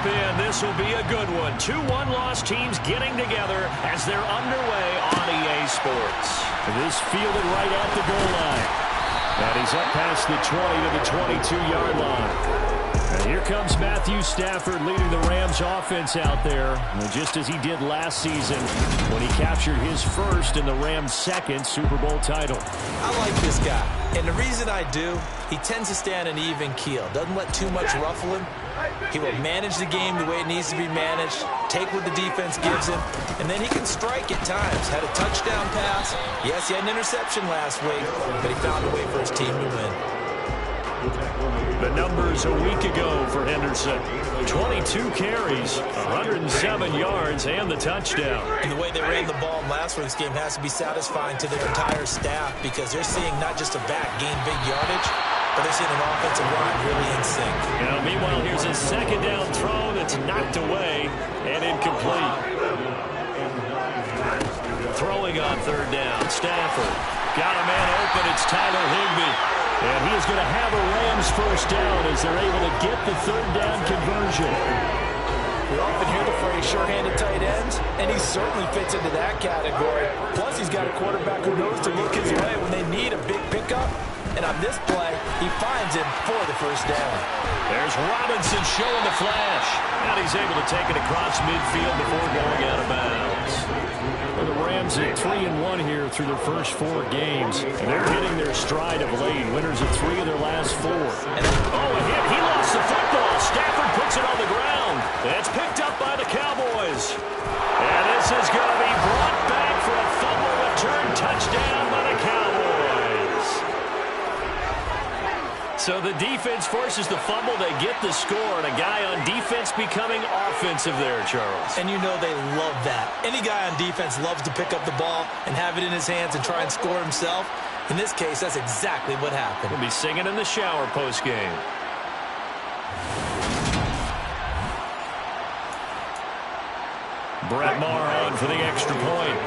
up in. This will be a good one. 2 one-loss teams getting together as they're underway on EA Sports. This fielded right at the goal line. And he's up past the 20 to the 22-yard line. And here comes Matthew Stafford leading the Rams offense out there, just as he did last season when he captured his first and the Rams' second Super Bowl title. I like this guy, and the reason I do, he tends to stay on an even keel, doesn't let too much ruffle him. He will manage the game the way it needs to be managed, take what the defense gives him, and then he can strike at times. Had a touchdown pass. Yes, he had an interception last week, but he found a way for his team to win. The numbers a week ago for Henderson. 22 carries, 107 yards, and the touchdown. And the way they ran the ball in last week's game has to be satisfying to their entire staff because they're seeing not just a back gain big yardage, but they're seeing an offensive line really in sync. Now, meanwhile, here's a second down throw that's knocked away and incomplete. Throwing on third down, Stafford. Got a man open, it's Tyler Higbee. And he is going to have a Rams first down as they're able to get the third down conversion. We often hear the phrase sure-handed tight ends, and he certainly fits into that category. Plus, he's got a quarterback who knows to look his way when they need a big pickup. And on this play, he finds him for the first down. There's Robinson showing the flash. And he's able to take it across midfield before going out of bounds. Well, the Rams are 3-1 here through their first 4 games. And they're hitting their stride of late. Winners of 3 of their last 4. And a hit. He lost the football. Stafford puts it on the ground. It's picked up by the Cowboys. And this is going to be brought back for a fumble return touchdown by the Cowboys. So the defense forces the fumble. They get the score, and a guy on defense becoming offensive there, Charles. And you know they love that. Any guy on defense loves to pick up the ball and have it in his hands and try and score himself. In this case, that's exactly what happened. We'll be singing in the shower post-game. Brett Maher on for the extra point.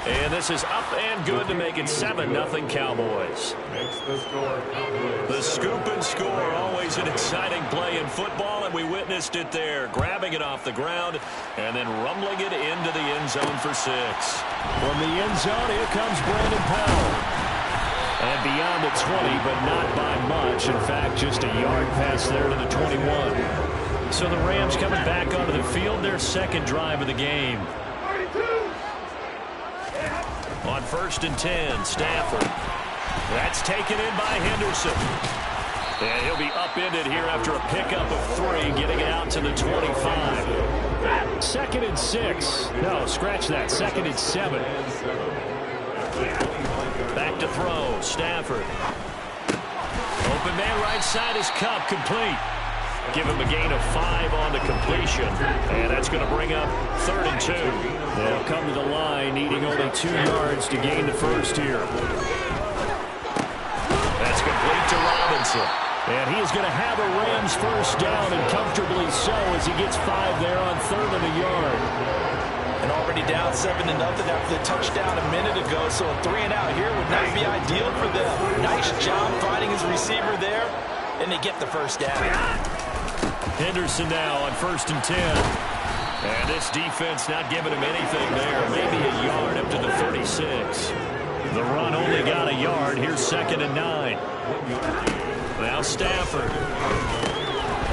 And this is up and good to make it 7-0 Cowboys. The scoop and score, always an exciting play in football, and we witnessed it there. Grabbing it off the ground and then rumbling it into the end zone for 6. From the end zone, here comes Brandon Powell. And beyond the 20, but not by much. In fact, just a yard pass there to the 21. So the Rams coming back onto the field, their second drive of the game. On 1st and 10, Stafford. That's taken in by Henderson. And he'll be upended here after a pickup of 3, getting it out to the 25. 2nd and 6. No, scratch that. 2nd and 7. Back to throw, Stafford. Open man right side is Cup, complete. Give him a gain of 5 on the completion. And that's going to bring up 3rd and 2. They'll come to the line, needing only 2 yards to gain the first here. That's complete to Robinson. And he is going to have a Rams first down, and comfortably so, as he gets 5 there on 3rd and a yard. And already down 7-0 after the touchdown a minute ago, so a 3 and out here would not be ideal for them. Nice job finding his receiver there, and they get the first down. Henderson now on 1st and 10. And this defense not giving him anything there. Maybe a yard up to the 36. The run only got a yard. Here's 2nd and 9. Now Stafford.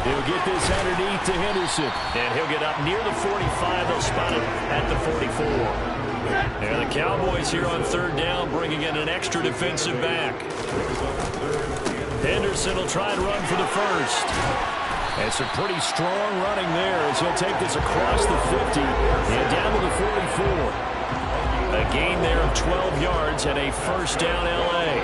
He'll get this underneath to Henderson. And he'll get up near the 45. They'll spot it at the 44. And the Cowboys here on 3rd down bringing in an extra defensive back. Henderson will try and run for the first. And some pretty strong running there as he'll take this across the 50 and down to the 44. A gain there of 12 yards and a first down L.A.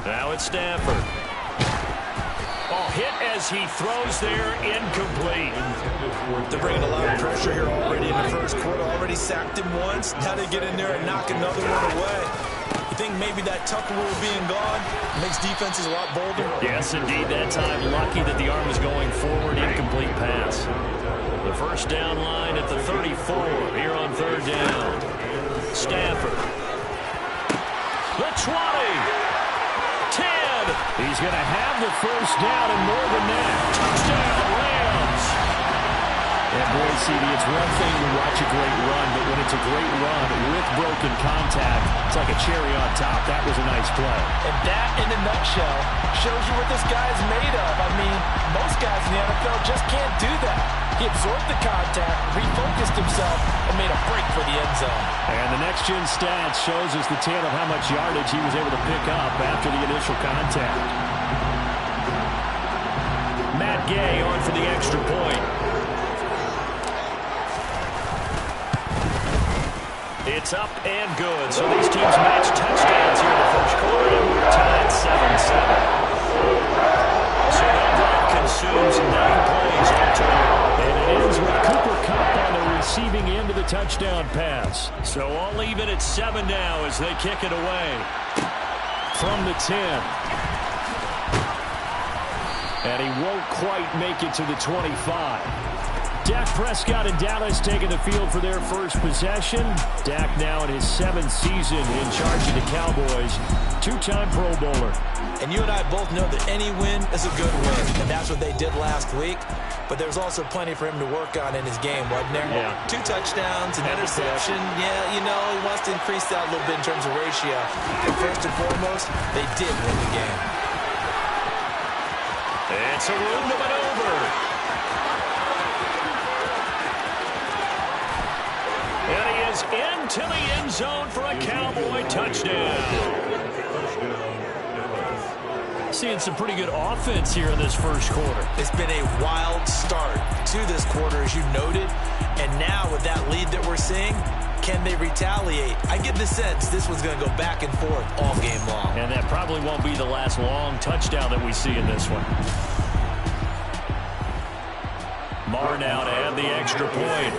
Now it's Stafford. Oh, hit as he throws there, incomplete. They're bringing a lot of pressure here already in the first quarter. Already sacked him once. Now they get in there and knock another one away. You think maybe that Tucker rule being gone makes defenses a lot bolder? Yes, indeed. That time, lucky that the arm was going forward. Incomplete pass. The first down line at the 34 here on third down. Stafford. The 20. 10. He's going to have the first down and more than that. Touchdown, Rams. And boy, CD, it's one thing to watch a great run, but when it's a great run with broken contact, it's like a cherry on top. That was a nice play. And that, in a nutshell, shows you what this guy is made of. I mean, most guys in the NFL just can't do that. He absorbed the contact, refocused himself, and made a break for the end zone. And the next-gen stats shows us the tale of how much yardage he was able to pick up after the initial contact. Matt Gay on for the extra point. It's up and good. So these teams match touchdowns here in the first quarter, and we're tied 7-7. So that drive consumes 9 plays altogether. And it ends with Cooper Kupp on the receiving end of the touchdown pass. So all even at 7 now as they kick it away. From the 10. And he won't quite make it to the 25. Dak Prescott and Dallas taking the field for their first possession. Dak now in his 7th season in charge of the Cowboys. 2-time Pro Bowler. And you and I both know that any win is a good win, and that's what they did last week. But there's also plenty for him to work on in his game, wasn't there? Yeah. 2 touchdowns, an interception. Yeah, you know, he wants to increase that a little bit in terms of ratio. But first and foremost, they did win the game. It's a room to maneuver. And he is into the end zone for a Cowboy touchdown. Seeing some pretty good offense here in this first quarter. It's been a wild start to this quarter, as you noted. And now with that lead that we're seeing, can they retaliate? I get the sense this one's going to go back and forth all game long. And that probably won't be the last long touchdown that we see in this one. Marr now to add the extra point.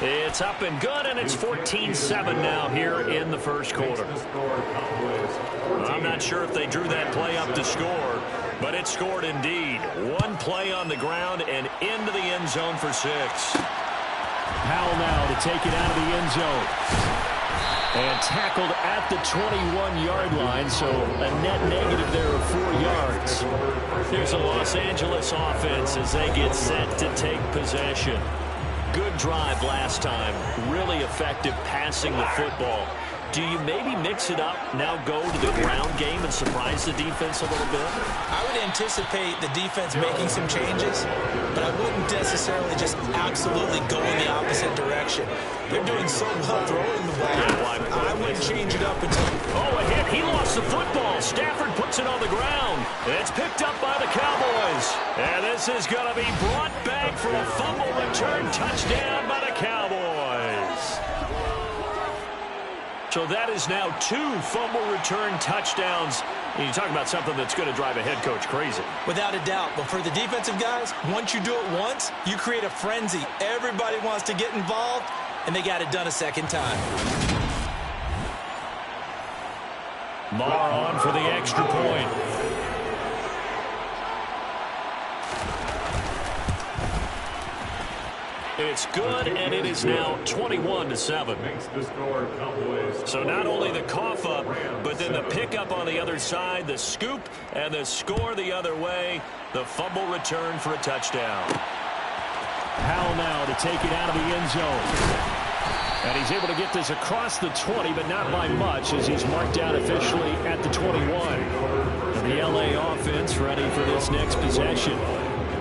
It's up and good, and it's 14-7 now here in the first quarter. I'm not sure if they drew that play up to score, but it scored indeed. One play on the ground and into the end zone for 6. Powell now to take it out of the end zone. And tackled at the 21-yard line, so a net negative there of 4 yards. Here's a Los Angeles offense as they get set to take possession. Good drive last time. Really effective passing the football. Do you maybe mix it up, now go to the ground game and surprise the defense a little bit? I would anticipate the defense making some changes, but I wouldn't necessarily just absolutely go in the opposite direction. They're doing so well throwing the ball. I wouldn't change it up until... Oh, a hit. He lost the football. Stafford puts it on the ground. It's picked up by the Cowboys. And this is going to be brought back for a fumble return touchdown by the Cowboys. So that is now 2 fumble return touchdowns. And you talk about something that's going to drive a head coach crazy. Without a doubt. But for the defensive guys, once you do it once, you create a frenzy. Everybody wants to get involved, and they got it done a second time. Marr on for the extra point. It's good, and it is now 21-7. So not only the cough up, but then the pickup on the other side, the scoop, and the score the other way, the fumble return for a touchdown. Powell now to take it out of the end zone. And he's able to get this across the 20, but not by much, as he's marked out officially at the 21. And the LA offense ready for this next possession.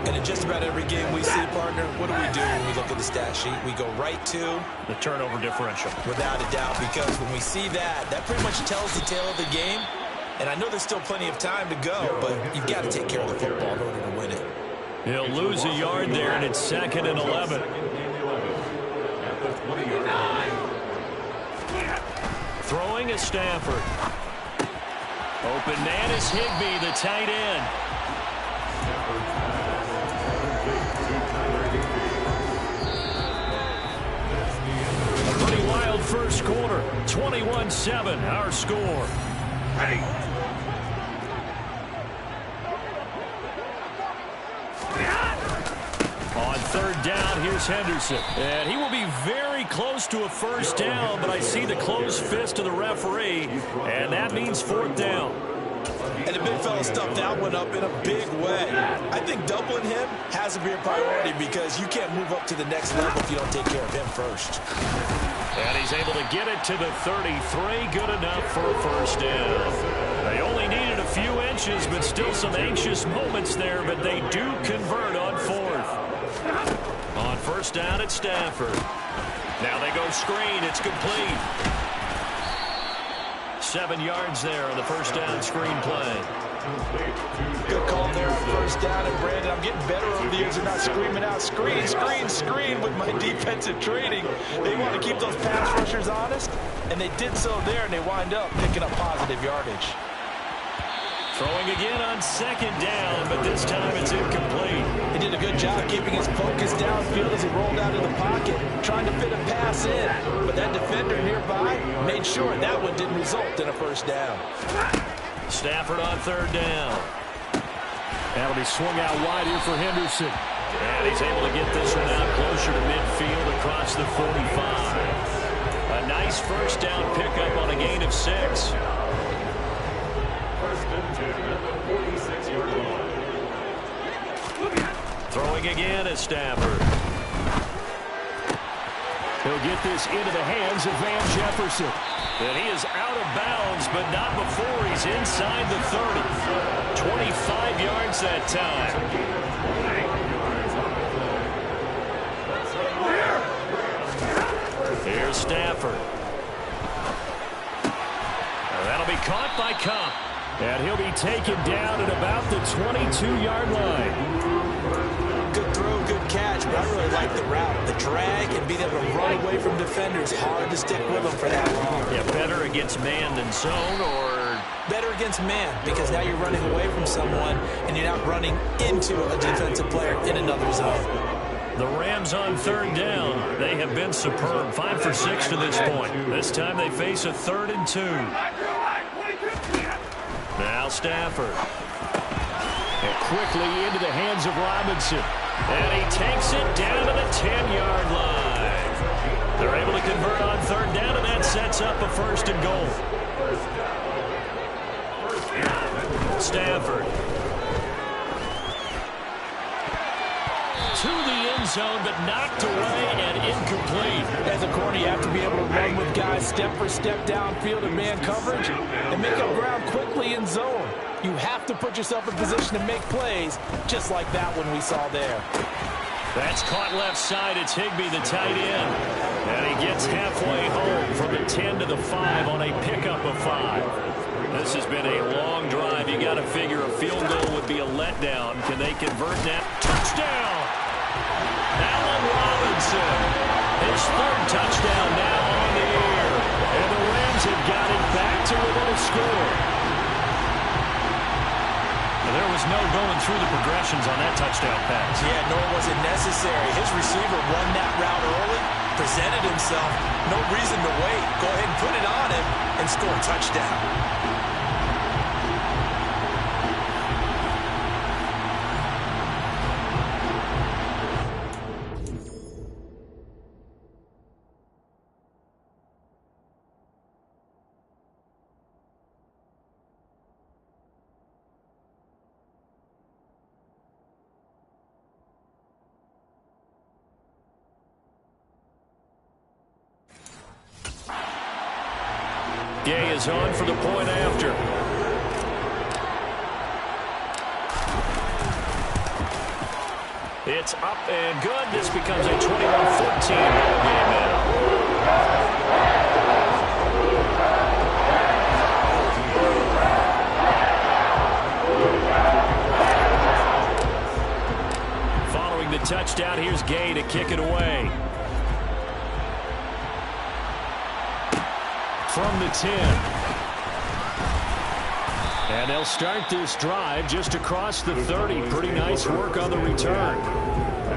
And in just about every game we see, partner, what do we do when we look at the stat sheet? We go right to the turnover differential. Without a doubt, because when we see that, that pretty much tells the tale of the game. And I know there's still plenty of time to go, but you've got to take care of the football in order to win it. He'll lose a yard there, and it's 2nd and 11. Throwing is Stafford. Open man is Higbee, the tight end. A pretty wild first quarter. 21-7, our score. third down. Here's Henderson. And he will be very close to a first down, but I see the closed fist of the referee, and that means fourth down. And the big fella stuffed that one up in a big way. I think doubling him has to be a priority because you can't move up to the next level if you don't take care of him first. And he's able to get it to the 33. Good enough for a first down. They only needed a few inches, but still some anxious moments there, but they do convert on fourth. On first down, it's Stafford. Now they go screen. It's complete. 7 yards there on the first down screen play. Good call there on first down. And Brandon, I'm getting better over the years and not screaming out screen, screen, screen with my defensive training. They want to keep those pass rushers honest, and they did so there, and they wind up picking up positive yardage. Throwing again on second down, but this time it's incomplete. He did a good job keeping his focus downfield as he rolled out of the pocket, trying to fit a pass in. But that defender nearby made sure that one didn't result in a first down. Stafford on third down. That'll be swung out wide here for Henderson. And he's able to get this one out closer to midfield across the 45. A nice first down pickup on a gain of 6. Throwing again is Stafford. He'll get this into the hands of Van Jefferson. And he is out of bounds, but not before he's inside the 30. 25 yards that time. Here's Stafford. That'll be caught by Cup. And he'll be taken down at about the 22-yard line. Good throw, good catch, but I really like the route. The drag and being able to run away from defenders, hard to stick with them for that long. Yeah, better against man than zone, or better against man, because now you're running away from someone and you're not running into a defensive player in another zone. The Rams on third down. They have been superb. 5 for 6 to this point. This time they face a 3rd and 2. Now Stafford. And quickly into the hands of Robinson. And he takes it down to the 10-yard line. They're able to convert on third down, and that sets up a 1st and goal. Stafford. To the end zone, but knocked away and incomplete. As a corner, you have to be able to run with guys step for step downfield in man coverage and make up ground quickly in zone. You have to put yourself in position to make plays, just like that one we saw there. That's caught left side. It's Higbee, the tight end. And he gets halfway home from the 10 to the 5 on a pickup of 5. This has been a long drive. You got to figure a field goal would be a letdown. Can they convert that? Touchdown! Allen Robinson. His 3rd touchdown now on the air. And the Rams have got it back to within a score. There was no going through the progressions on that touchdown pass. Yeah, nor was it necessary. His receiver won that route early, presented himself. No reason to wait. Go ahead and put it on him and score a touchdown. Gay is on for the point after. It's up and good. This becomes a 21-14 ball game now. Following the touchdown, here's Gay to kick it away. From the 10. And they'll start this drive just across the 30. Pretty nice work on the return.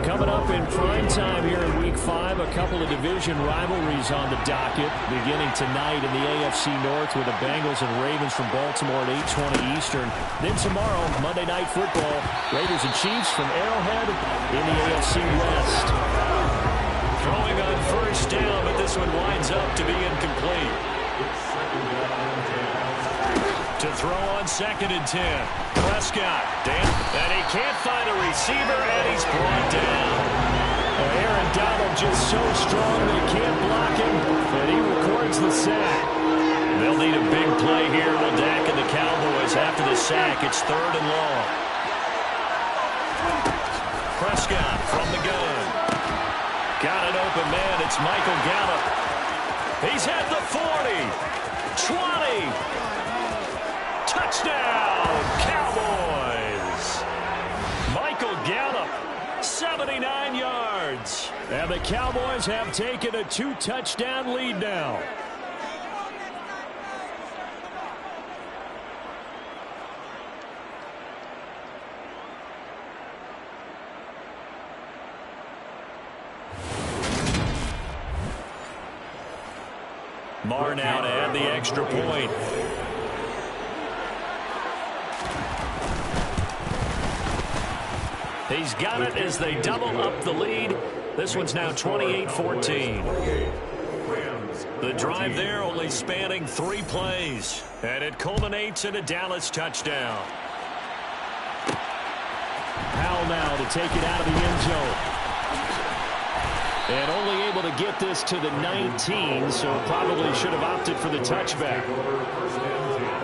Coming up in prime time here in Week 5, a couple of division rivalries on the docket, beginning tonight in the AFC North with the Bengals and Ravens from Baltimore at 8:20 Eastern. Then tomorrow, Monday Night Football, Raiders and Chiefs from Arrowhead in the AFC West. Throwing on first down, but this one winds up to be incomplete. To throw on 2nd and 10. Prescott, and he can't find a receiver, and he's brought down. Aaron Donald just so strong they can't block him, and he records the sack. They'll need a big play here with Dak and the Cowboys after the sack. It's 3rd and long. Prescott from the gun. Got an open man. It's Michael Gallup. He's at the 40. 20. Touchdown, Cowboys. Michael Gallup, 79 yards. And the Cowboys have taken a 2-touchdown lead now. Marr now to add the extra point. He's got it as they double up the lead. This one's now 28-14. The drive there only spanning 3 plays. And it culminates in a Dallas touchdown. Powell now to take it out of the end zone. And only able to get this to the 19, so probably should have opted for the touchback.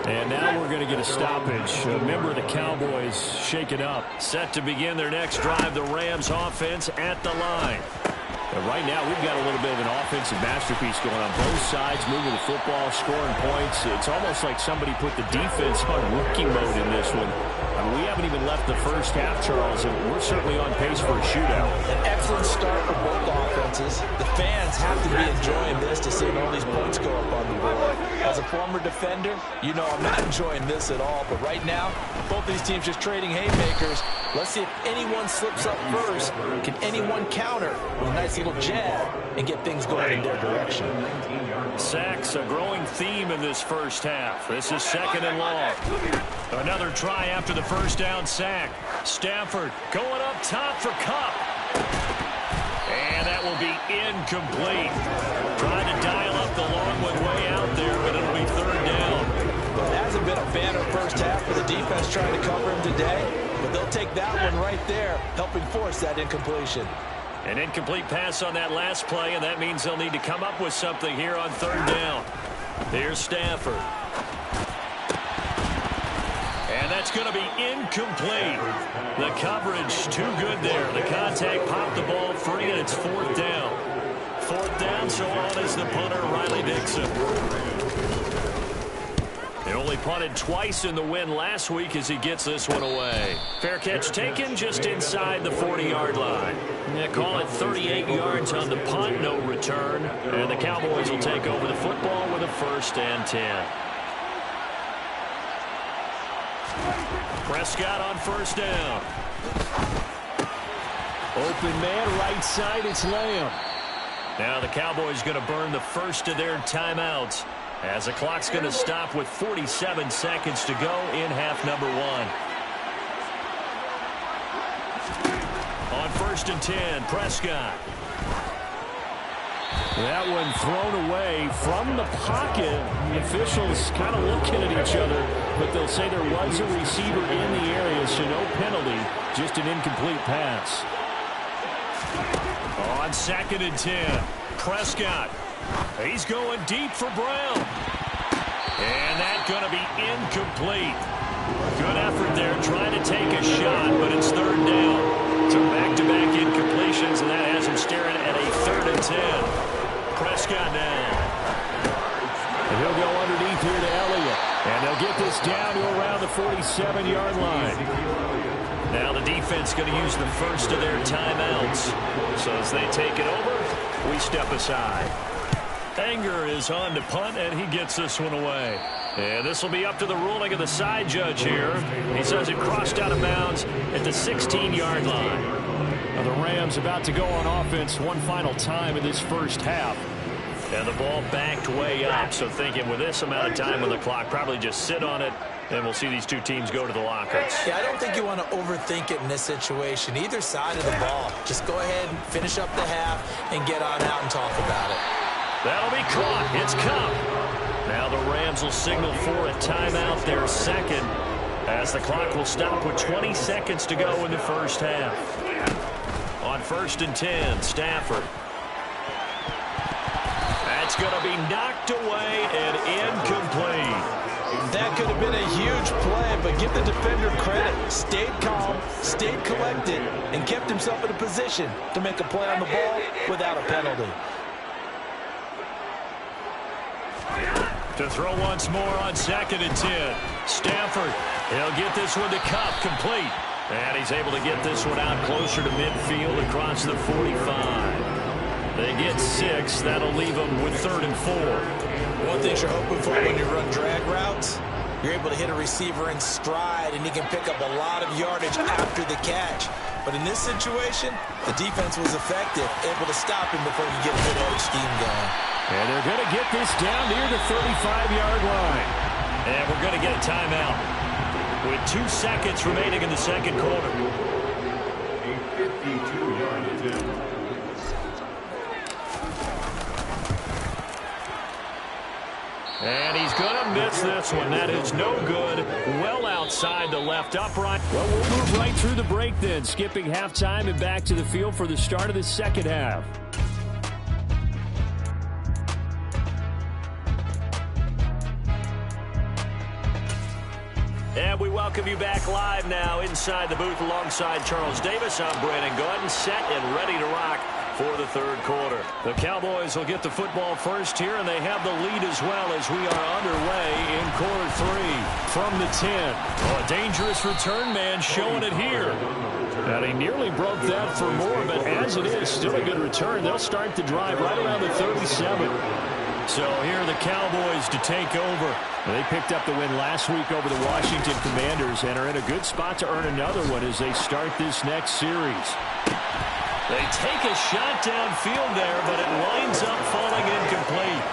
And now we're going to get a stoppage. A member of the Cowboys shaken up. Set to begin their next drive, the Rams offense at the line. And right now we've got a little bit of an offensive masterpiece going on. Both sides moving the football, scoring points. It's almost like somebody put the defense on rookie mode in this one. I mean, we haven't even left the first half, Charles, and we're certainly on pace for a shootout. An excellent start for both offenses. The fans have to be enjoying this to see all these points go up on the board. As a former defender, you know I'm not enjoying this at all. But right now, both these teams just trading haymakers. Let's see if anyone slips up first. Can anyone counter with a nice little jab and get things going in their direction? Sacks, a growing theme in this first half. This is 2nd and long. Another try after the first down sack. Stafford going up top for Kupp. And that will be incomplete. Trying to dial up the long one way out there, but it'll be 3rd down. Well, it hasn't been a banner first half for the defense trying to cover him today, but they'll take that one right there, helping force that incompletion. An incomplete pass on that last play, and that means they'll need to come up with something here on 3rd down. Here's Stafford. And that's going to be incomplete. The coverage too good there. The contact popped the ball free, and it's 4th down. 4th down, so on is the punter, Riley Dixon. He only punted twice in the win last week as he gets this one away. Fair catch taken just inside the 40-yard line. Yeah, call it 38 yards on the punt, no return. And the Cowboys will take over the football with a 1st and 10. Prescott on 1st down. Open man, right side, it's Lamb. Now the Cowboys going to burn the first of their timeouts as the clock's going to stop with 47 seconds to go in half number 1. On 1st and 10, Prescott. That one thrown away from the pocket. The officials kind of looking at each other, but they'll say there was a receiver in the area, so no penalty, just an incomplete pass. On 2nd and 10, Prescott. He's going deep for Brown. And that's going to be incomplete. Good effort there trying to take a shot, but it's 3rd down. So back-to-back incompletions, and that has him staring at a 3rd and 10. Prescott now. And he'll go underneath here to Elliott. And they'll get this down to around the 47-yard line. Now the defense going to use the first of their timeouts. So as they take it over, we step aside. Anger is on to punt, and he gets this one away. And this will be up to the ruling of the side judge here. He says it crossed out of bounds at the 16-yard line. The Rams about to go on offense one final time in this first half. And the ball backed way up, so thinking with this amount of time on the clock, probably just sit on it, and we'll see these two teams go to the lockers. Yeah, I don't think you want to overthink it in this situation. Either side of the ball. Just go ahead and finish up the half and get on out and talk about it. That'll be caught. It's Cup. Now the Rams will signal for a timeout, their second, as the clock will stop with 20 seconds to go in the first half. On 1st and 10, Stafford. That's going to be knocked away and incomplete. That could have been a huge play, but give the defender credit. Stayed calm, stayed collected, and kept himself in a position to make a play on the ball without a penalty. To throw once more on 2nd and 10. Stafford, he'll get this one to Cup, complete. And he's able to get this one out closer to midfield across the 45. They get 6. That'll leave them with 3rd and 4. One thing you're hoping for when you run drag routes, you're able to hit a receiver in stride, and he can pick up a lot of yardage after the catch. But in this situation, the defense was effective, able to stop him before he get a good edge scheme going. And they're going to get this down near the 35-yard line. And we're going to get a timeout with 2 seconds remaining in the second quarter. A 52-yard attempt. And he's going to miss this one. That is no good. Well outside the left upright. Well, we'll move right through the break then, skipping halftime and back to the field for the start of the second half. And we welcome you back live now inside the booth alongside Charles Davis. I'm Brandon Gordon, set and ready to rock for the third quarter. The Cowboys will get the football first here, and they have the lead as well as we are underway in quarter 3 from the 10. Oh, a dangerous return man showing it here. And he nearly broke that for more, but as it is, still a good return. They'll start the drive right around the 37. So here are the Cowboys to take over. They picked up the win last week over the Washington Commanders and are in a good spot to earn another one as they start this next series. They take a shot downfield there, but it winds up falling incomplete.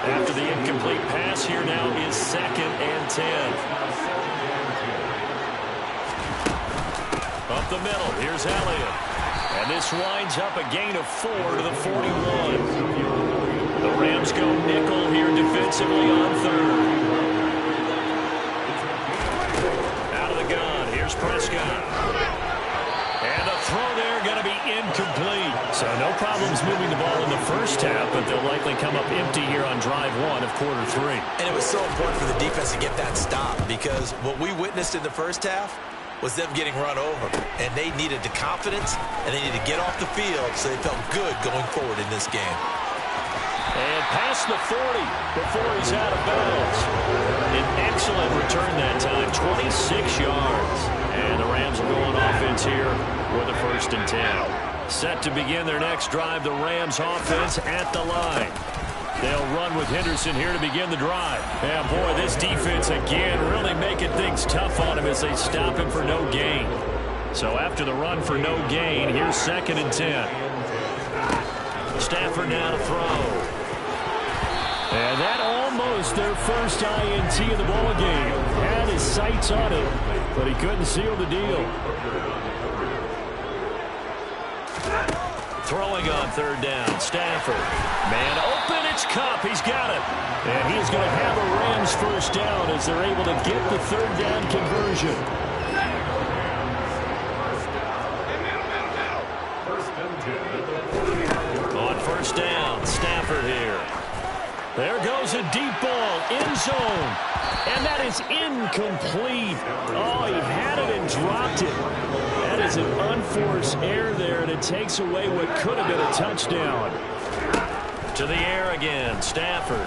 After the incomplete pass, here now is 2nd and 10. Up the middle, here's Elliott. And this winds up a gain of 4 to the 41. The Rams go nickel here defensively on 3rd. Out of the gun, here's Prescott. And the throw there going to be incomplete. So no problems moving the ball in the first half, but they'll likely come up empty here on drive 1 of quarter 3. And it was so important for the defense to get that stop, because what we witnessed in the first half was them getting run over. And they needed the confidence, and they needed to get off the field so they felt good going forward in this game. And past the 40 before he's out of bounds. An excellent return that time, 26 yards. And the Rams will go on offense here with a 1st and 10. Set to begin their next drive, the Rams offense at the line. They'll run with Henderson here to begin the drive. And boy, this defense again really making things tough on him as they stop him for no gain. So after the run for no gain, here's 2nd and 10. Stafford now to throw. And that almost their first INT of the ball game. Had his sights on it, but he couldn't seal the deal. Throwing on 3rd down, Stafford. Man open, it's Cup. He's got it. And he's going to have a Rams first down as they're able to get the 3rd down conversion. On 1st down, Stafford here. There goes a deep ball, end zone. And that is incomplete. Oh, he had it and dropped it. That is an unforced error there, and it takes away what could have been a touchdown. To the air again, Stafford.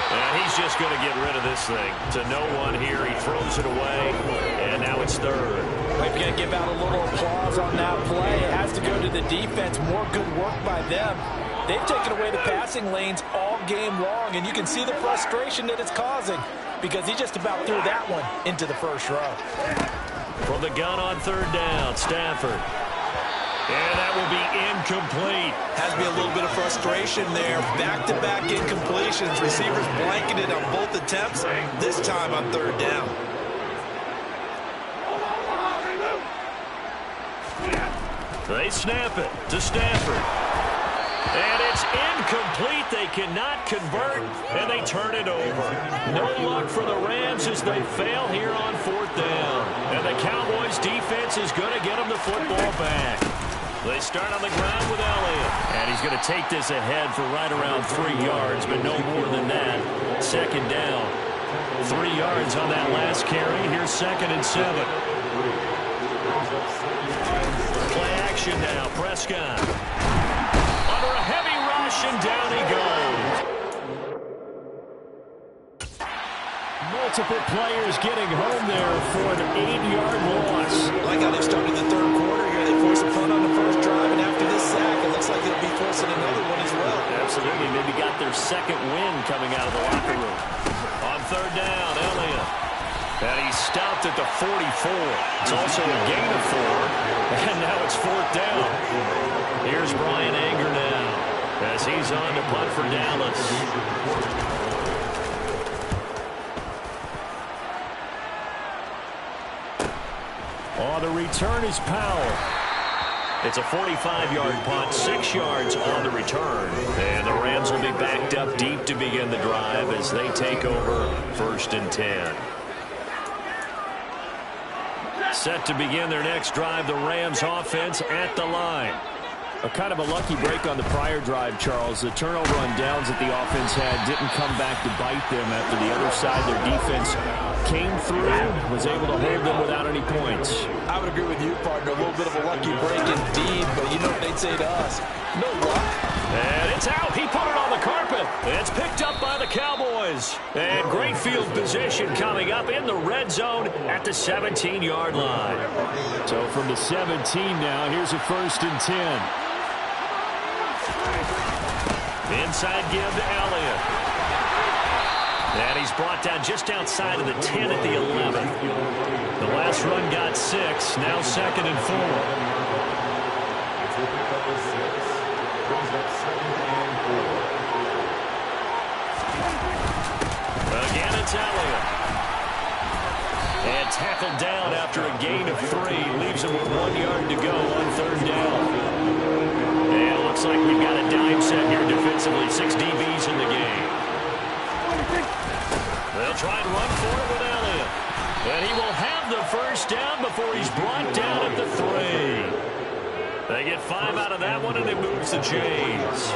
And he's just going to get rid of this thing. To no one here, he throws it away, and now it's 3rd. We're going to give out a little applause on that play. It has to go to the defense. More good work by them. They've taken away the passing lanes all game long, and you can see the frustration that it's causing because he just about threw that one into the first row. From the gun on third down, Stafford. And that will be incomplete. Has to be a little bit of frustration there. Back-to-back incompletions. Receivers blanketed on both attempts, this time on third down. They snap it to Stafford. And it's incomplete. They cannot convert, and they turn it over. No luck for the Rams as they fail here on fourth down. And the Cowboys defense is going to get them the football back. They start on the ground with Elliott. And he's going to take this ahead for right around 3 yards, but no more than that. Second down. 3 yards on that last carry. Here's 2nd and 7. Play action now. Prescott. Under a heavy rush, and down he goes. Multiple players getting home there for an 8-yard loss. I like how they started the third quarter here. They forced a punt on the first drive, and after this sack, it looks like they'll be forcing another one as well. Absolutely. Maybe got their second win coming out of the locker room. On third down, Elliott. And he's stopped at the 44. It's also a gain of 4. And now it's fourth down. Here's Brian Anger now as he's on to punt for Dallas. Oh, the return is Powell. It's a 45-yard punt, 6 yards on the return. And the Rams will be backed up deep to begin the drive as they take over 1st and 10. Set to begin their next drive, the Rams offense at the line. A kind of a lucky break on the prior drive, Charles. The turnover on downs that the offense had didn't come back to bite them after the other side. Their defense came through, was able to hold them without any points. I would agree with you, partner. A little bit of a lucky break indeed, but you know what they'd say to us. No luck. And it's out. He put it on the carpet. It's picked up by the Cowboys. And great field position coming up in the red zone at the 17-yard line. So from the 17 now, here's a 1st and 10. Inside give to Elliott. And he's brought down just outside of the 10 at the 11. The last run got 6. Now 2nd and 4. Again, it's Elliott. And tackled down after a gain of 3. Leaves him with 1 yard to go on third down. And it looks like we've got a dime set here defensively. 6 DBs in the game. They'll try and run for it with Elliott. And he will have the first down before he's brought down at the 3. They get 5 out of that one, and it moves the chains.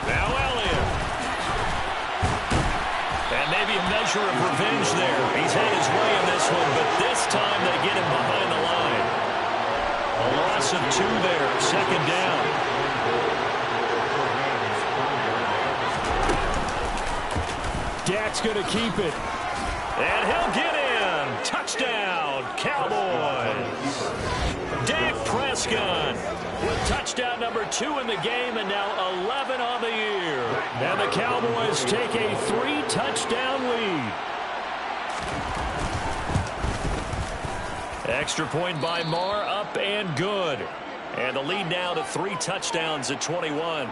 Now Elliott. And maybe a measure of revenge there. He's had his way in this one, but this time they get him behind the line. A loss of 2 there. 2nd down. Dak's going to keep it. And he'll get in. Touchdown, Cowboys. Dak Prescott with touchdown number 2 in the game, and now 11 on the year. And the Cowboys take a 3-touchdown lead. Extra point by Marr, up and good. And the lead now to 3 touchdowns at 21.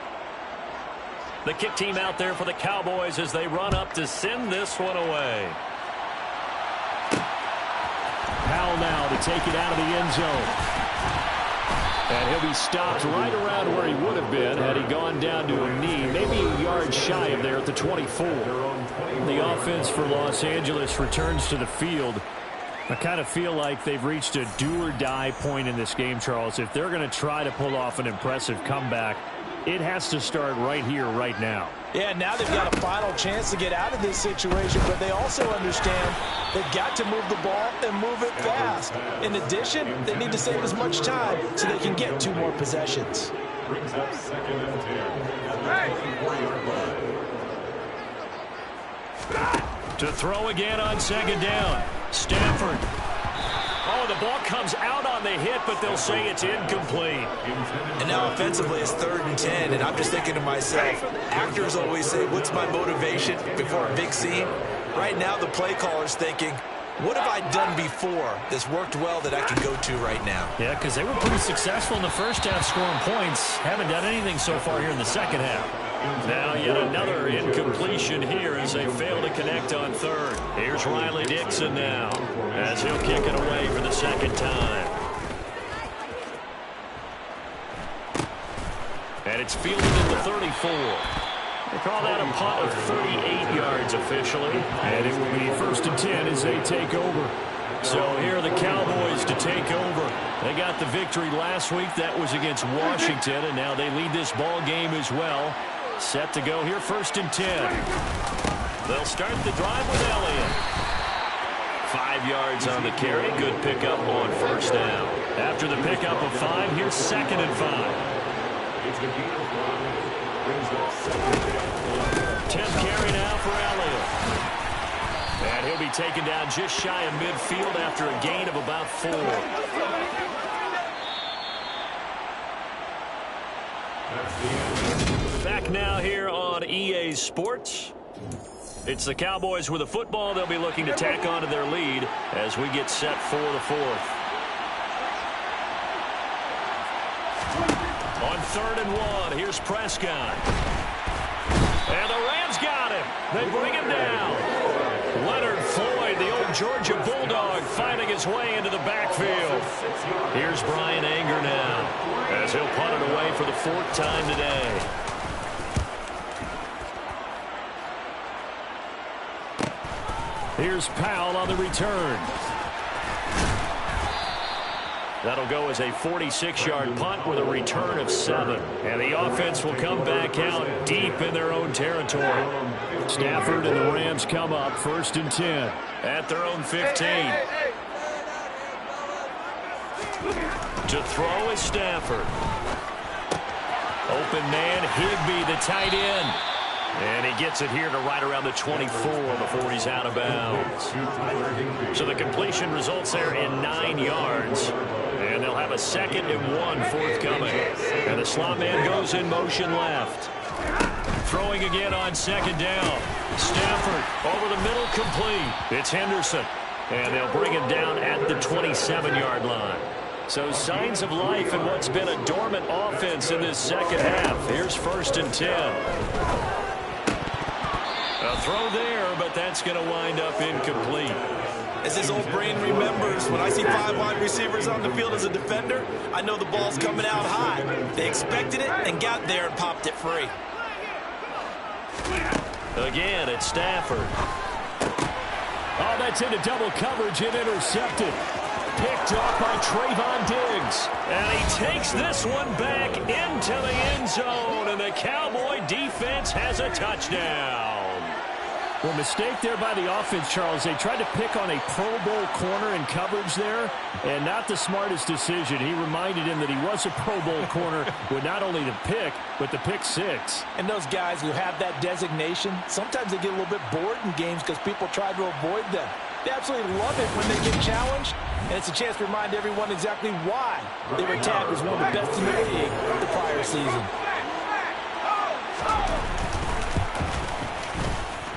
The kick team out there for the Cowboys as they run up to send this one away. Powell now to take it out of the end zone. And he'll be stopped right around where he would have been had he gone down to a knee, maybe a yard shy of there at the 24. The offense for Los Angeles returns to the field. I kind of feel like they've reached a do-or-die point in this game, Charles. If they're going to try to pull off an impressive comeback, it has to start right here, right now. Yeah, now they've got a final chance to get out of this situation, but they also understand they've got to move the ball and move it fast. In addition, they need to save as much time so they can get 2 more possessions. Brings up 2nd and 10. To throw again on 2nd down. Stafford. Oh, the ball comes out on the hit, but they'll say it's incomplete. And now offensively it's 3rd and 10, and I'm just thinking to myself, actors always say, what's my motivation before a big scene? Right now the play caller's thinking, what have I done before that's worked well that I can go to right now? Yeah, because they were pretty successful in the first half scoring points. Haven't done anything so far here in the second half. Now yet another incompletion here as they fail to connect on 3rd. Here's Riley Dixon now as he'll kick it away for the 2nd time. And it's fielded at the 34. They call that a punt of 38 yards officially. And it will be 1st and 10 as they take over. So here are the Cowboys to take over. They got the victory last week. That was against Washington, and now they lead this ball game as well. Set to go here, 1st and 10. They'll start the drive with Elliott. 5 yards on the carry. Good pickup on 1st down. After the pickup of 5, here's 2nd and 5. 10th carry now for Elliott. And he'll be taken down just shy of midfield after a gain of about 4. Back now here on EA Sports. It's the Cowboys with the football. They'll be looking to tack onto their lead as we get set for the 4th. On 3rd and 1, here's Prescott. And the Rams got him. They bring him down. Leonard Floyd, the old Georgia Bulldog, finding his way into the backfield. Here's Brian Anger now as he'll punt it away for the 4th time today. Here's Powell on the return. That'll go as a 46-yard punt with a return of 7. And the offense will come back out deep in their own territory. Stafford and the Rams come up 1st and 10. At their own 15. To throw is Stafford. Open man, Higbee, the tight end. And he gets it here to right around the 24 before he's out of bounds. So the completion results there in 9 yards. And they'll have a 2nd and 1 forthcoming. And the slot man goes in motion left. Throwing again on 2nd down. Stafford over the middle, complete. It's Henderson. And they'll bring him down at the 27-yard line. So signs of life in what's been a dormant offense in this second half. Here's 1st and 10. A throw there, but that's going to wind up incomplete. As his old brain remembers, when I see 5 wide receivers on the field as a defender, I know the ball's coming out high. They expected it and got there and popped it free. Again, it's Stafford. Oh, that's into double coverage and intercepted. Picked off by Trayvon Diggs. And he takes this one back into the end zone, and the Cowboy defense has a touchdown. Well, mistake there by the offense, Charles. They tried to pick on a Pro Bowl corner in coverage there, and not the smartest decision. He reminded him that he was a Pro Bowl corner with not only the pick, but the pick 6. And those guys who have that designation, sometimes they get a little bit bored in games because people try to avoid them. They absolutely love it when they get challenged, and it's a chance to remind everyone exactly why they were tagged as one of the best in the league the prior season.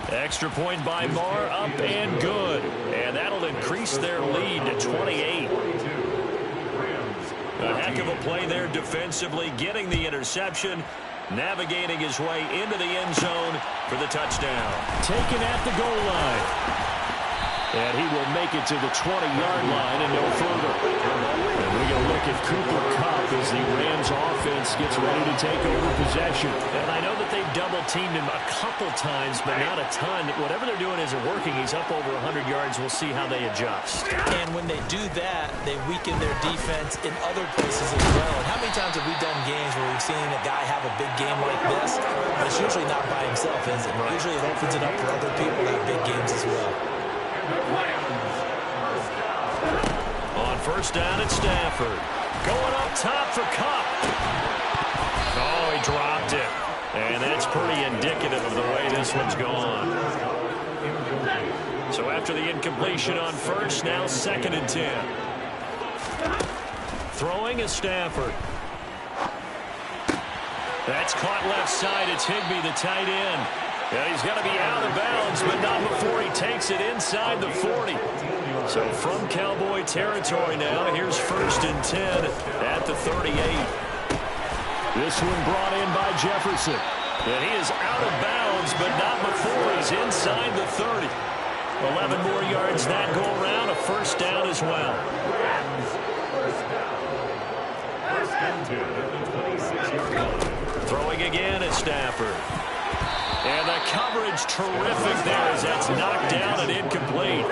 Extra point by Marr, up and good. And that'll increase their lead to 28. A heck of a play there defensively, getting the interception, navigating his way into the end zone for the touchdown. Taken at the goal line. And he will make it to the 20-yard line and no further. And we get a look at Cooper Kupp as the Rams offense gets ready to take over possession. And I know that they've double-teamed him a couple times, but not a ton. Whatever they're doing isn't working. He's up over 100 yards. We'll see how they adjust. And when they do that, they weaken their defense in other places as well. And how many times have we done games where we've seen a guy have a big game like this? But it's usually not by himself, is it? Right. Usually it opens it up for other people to have big games as well. On 1st down, it's Stafford. Going up top for Kupp. Oh, he dropped it. And that's pretty indicative of the way this one's gone. So after the incompletion on 1st, now 2nd and 10. Throwing is Stafford. That's caught left side. It's Higbee, the tight end. Yeah, he's going to be out of bounds, but not before he takes it inside the 40. So from Cowboy territory now, here's 1st and 10 at the 38. This one brought in by Jefferson. And he is out of bounds, but not before he's inside the 30. 11 more yards that go around, a 1st down as well. Throwing again at Stafford. And the coverage terrific there as that's knocked down and incomplete.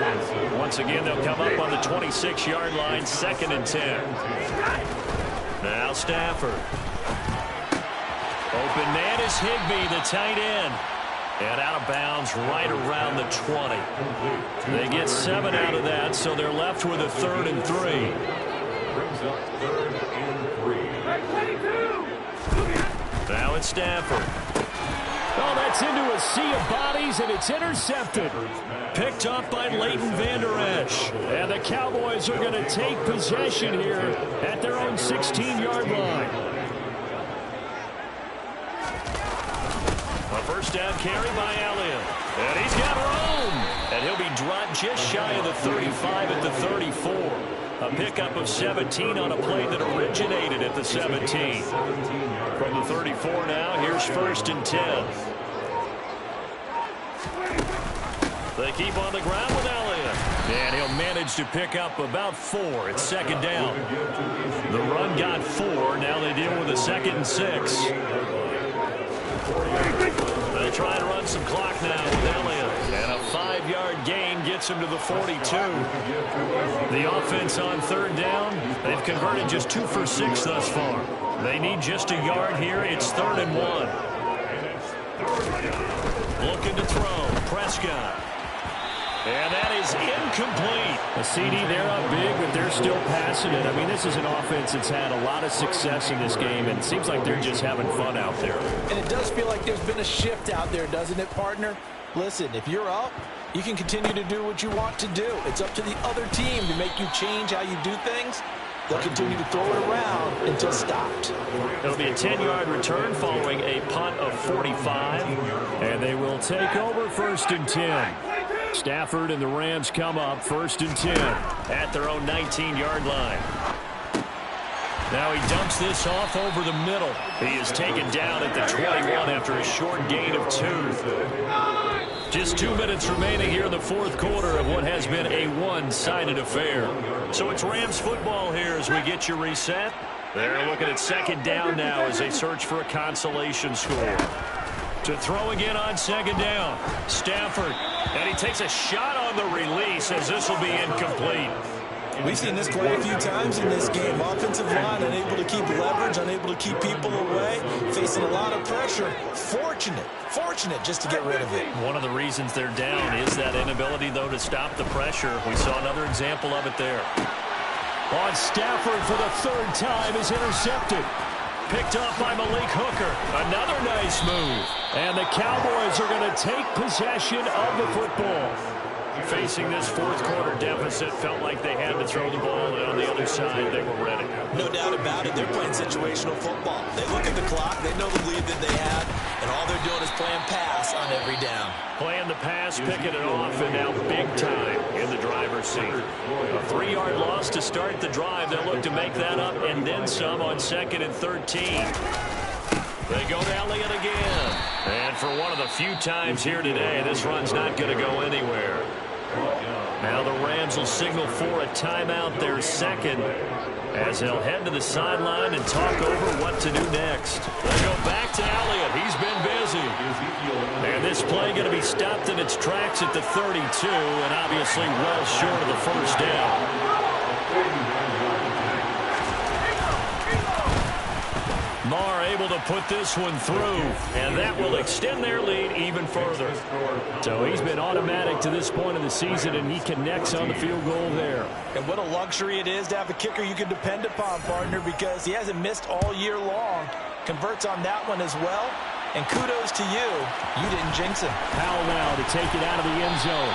Once again, they'll come up on the 26-yard line, 2nd and 10. Now Stafford. Open man is Higbee, the tight end. And out of bounds right around the 20. They get 7 out of that, so they're left with a 3rd and 3. Brings up 3rd and 3. Now it's Stafford. Oh, that's into a sea of bodies, and it's intercepted. Picked up by Leighton Vander Esch. And the Cowboys are going to take possession here at their own 16-yard line. A 1st down carry by Elliott. And he's got room. And he'll be dropped just shy of the 35 at the 34. A pickup of 17 on a play that originated at the 17. From the 34 now, here's 1st and 10. They keep on the ground with Elliott. And he'll manage to pick up about 4. It's 2nd down. The run got 4. Now they deal with a 2nd and 6. They try to run some clock now with Elliott. And a 5-yard gain gets him to the 42. The offense on 3rd down, they've converted just 2 for 6 thus far. They need just a yard here. It's 3rd and 1. Looking to throw. Prescott. And that is incomplete. A CD, they're up big, but they're still passing it. I mean, this is an offense that's had a lot of success in this game, and it seems like they're just having fun out there. And it does feel like there's been a shift out there, doesn't it, partner? Listen, if you're up, you can continue to do what you want to do. It's up to the other team to make you change how you do things. They'll continue to throw it around until stopped. It'll be a 10-yard return following a punt of 45. And they will take over 1st and 10. Stafford and the Rams come up 1st and 10 at their own 19-yard line. Now he dumps this off over the middle. He is taken down at the 21 after a short gain of 2. Just 2 minutes remaining here in the 4th quarter of what has been a one-sided affair. So it's Rams football here as we get you reset. They're looking at 2nd down now as they search for a consolation score. To throw again on 2nd down. Stafford. And he takes a shot on the release as this will be incomplete. We've seen this quite a few times in this game. Offensive line unable to keep leverage, unable to keep people away, facing a lot of pressure. Fortunate just to get rid of it. One of the reasons they're down is that inability, though, to stop the pressure. We saw another example of it there. On Stafford for the 3rd time is intercepted. Picked off by Malik Hooker. Another nice move. And the Cowboys are going to take possession of the football. Facing this 4th quarter deficit, felt like they had to throw the ball, and on the other side, they were ready. No doubt about it. They're playing situational football. They look at the clock. They know the lead that they had, and all they're doing is playing pass on every down. Playing the pass, picking it off, and now big time in the driver's seat. A 3-yard loss to start the drive. They'll look to make that up and then some on 2nd and 13. They go to Elliott again. And for one of the few times here today, this run's not going to go anywhere. Now the Rams will signal for a timeout, their 2nd, as they'll head to the sideline and talk over what to do next. They go back to Elliott. He's been busy. And this play going to be stopped in its tracks at the 32, and obviously well short of the 1st down. Marr able to put this one through, and that will extend their lead even further. So he's been automatic to this point of the season, and he connects on the field goal there. And what a luxury it is to have a kicker you can depend upon, partner, because he hasn't missed all year long. Converts on that one as well, and kudos to you. You didn't jinx him. Powell now to take it out of the end zone.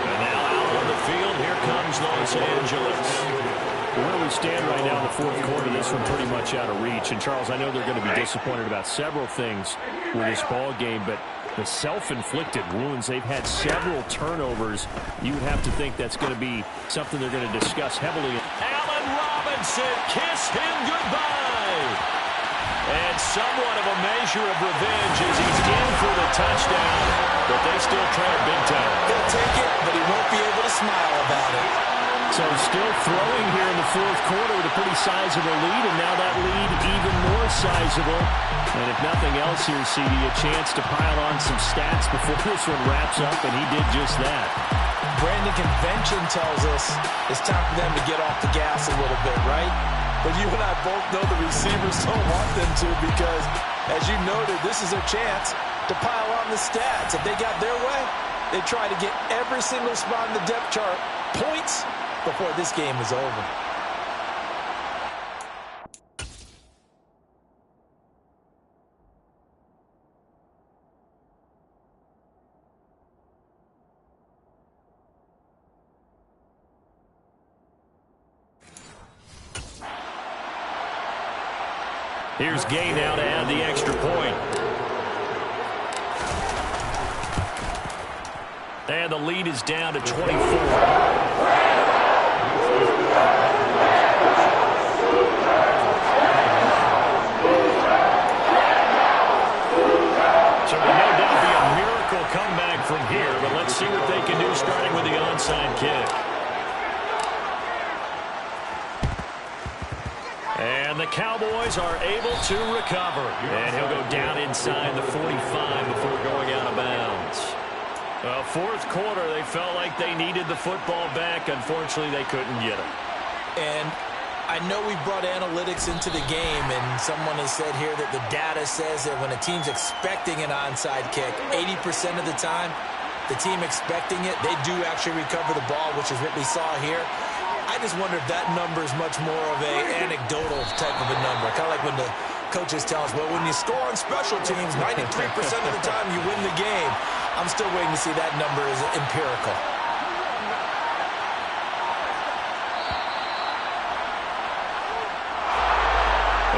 And now out on the field, here comes Los Angeles. Where we stand right now in the fourth quarter, this one pretty much out of reach. And, Charles, I know they're going to be disappointed about several things with this ball game, but the self-inflicted wounds, they've had several turnovers. You would have to think that's going to be something they're going to discuss heavily. Allen Robinson, kiss him goodbye. And somewhat of a measure of revenge as he's in for the touchdown, but they still trail big time. He'll take it, but he won't be able to smile about it. So still throwing here in the fourth quarter with a pretty sizable lead, and now that lead even more sizable. And if nothing else here, CD, a chance to pile on some stats before this one wraps up, and he did just that. Brandon, convention tells us it's time for them to get off the gas a little bit, right? But you and I both know the receivers don't want them to because, as you noted, this is their chance to pile on the stats. If they got their way, they try to get every single spot in the depth chart points before this game is over. Here's Gay now to add the extra point. And the lead is down to 24. Comeback from here, but let's see what they can do starting with the onside kick. And the Cowboys are able to recover. And he'll go down inside the 45 before going out of bounds. Well, fourth quarter, they felt like they needed the football back. Unfortunately, they couldn't get it. And I know we brought analytics into the game, and someone has said here that the data says that when a team's expecting an onside kick, 80% of the time, the team expecting it, they do actually recover the ball, which is what we saw here. I just wonder if that number is much more of an anecdotal type of a number, kind of like when the coaches tell us, well, when you score on special teams, 93% of the time you win the game. I'm still waiting to see that number is empirical.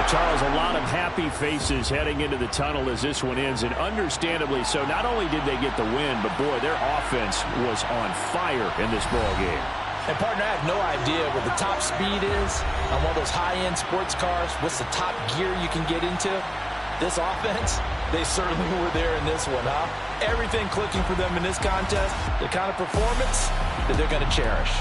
Charles, a lot of happy faces heading into the tunnel as this one ends, and understandably so. Not only did they get the win, but, boy, their offense was on fire in this ball game. And, partner, I have no idea what the top speed is on one of those high-end sports cars. What's the top gear you can get into? This offense, they certainly were there in this one, huh? Everything clicking for them in this contest, the kind of performance that they're going to cherish.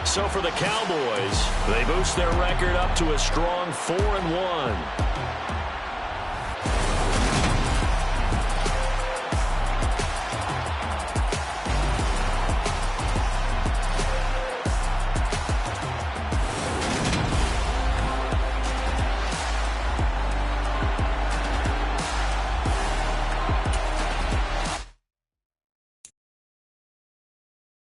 So for the Cowboys, they boost their record up to a strong 4-1.